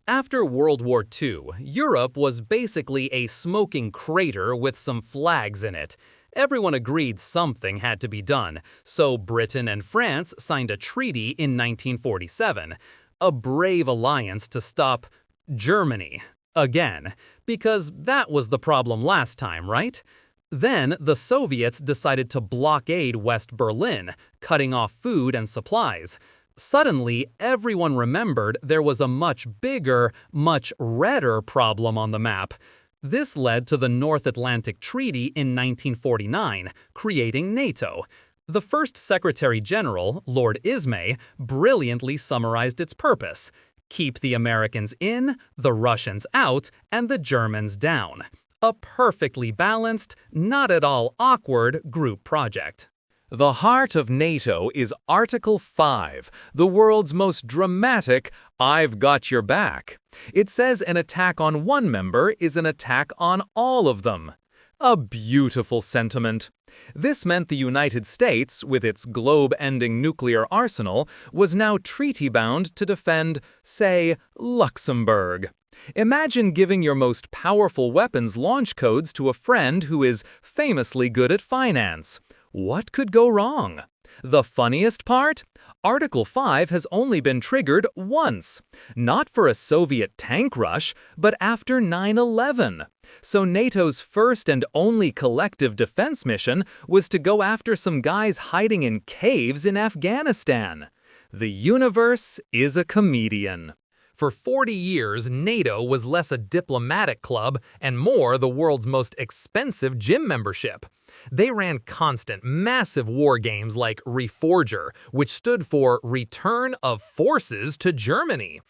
After World War II, Europe was basically a smoking crater with some flags in it. Everyone agreed something had to be done, so Britain and France signed a treaty in 1947, a brave alliance to stop Germany again, because that was the problem last time, right? Then the Soviets decided to blockade West Berlin, cutting off food and supplies. Suddenly, everyone remembered there was a much bigger, much redder problem on the map. This led to the North Atlantic Treaty in 1949, creating NATO. The first Secretary General, Lord Ismay, brilliantly summarized its purpose: keep the Americans in, the Russians out, and the Germans down. A perfectly balanced, not at all awkward group project. The heart of NATO is Article 5, the world's most dramatic "I've got your back." It says an attack on one member is an attack on all of them. A beautiful sentiment. This meant the United States, with its globe-ending nuclear arsenal, was now treaty-bound to defend, say, Luxembourg. Imagine giving your most powerful weapons launch codes to a friend who is famously good at finance. What could go wrong? The funniest part? Article 5 has only been triggered once. Not for a Soviet tank rush, but after 9/11. So NATO's first and only collective defense mission was to go after some guys hiding in caves in Afghanistan. The universe is a comedian. For 40 years, NATO was less a diplomatic club and more the world's most expensive gym membership. They ran constant, massive war games like Reforger, which stood for Return of Forces to Germany.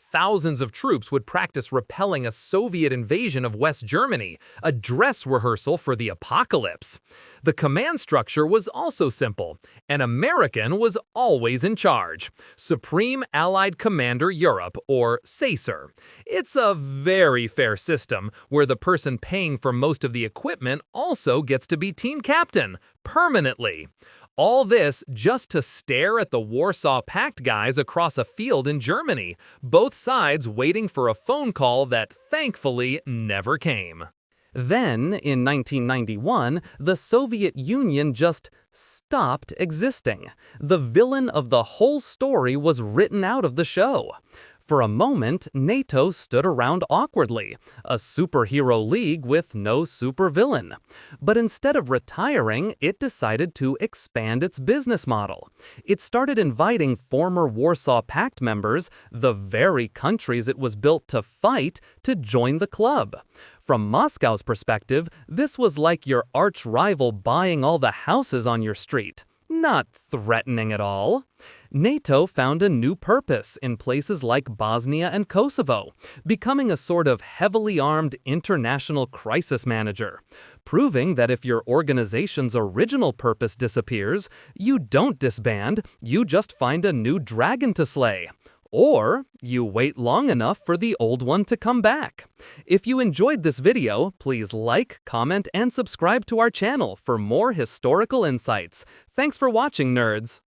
Thousands of troops would practice repelling a Soviet invasion of West Germany, a dress rehearsal for the apocalypse. The command structure was also simple. An American was always in charge. Supreme Allied Commander Europe, or SACER. It's a very fair system, where the person paying for most of the equipment also gets to be team captain, permanently. All this just to stare at the Warsaw Pact guys across a field in Germany, both sides waiting for a phone call that thankfully never came. Then, in 1991, the Soviet Union just stopped existing. The villain of the whole story was written out of the show. For a moment, NATO stood around awkwardly, a superhero league with no supervillain. But instead of retiring, it decided to expand its business model. It started inviting former Warsaw Pact members, the very countries it was built to fight, to join the club. From Moscow's perspective, this was like your arch-rival buying all the houses on your street. Not threatening at all. NATO found a new purpose in places like Bosnia and Kosovo, becoming a sort of heavily armed international crisis manager, proving that if your organization's original purpose disappears, you don't disband, you just find a new dragon to slay. Or you wait long enough for the old one to come back. If you enjoyed this video, please like, comment, and subscribe to our channel for more historical insights. Thanks for watching, nerds!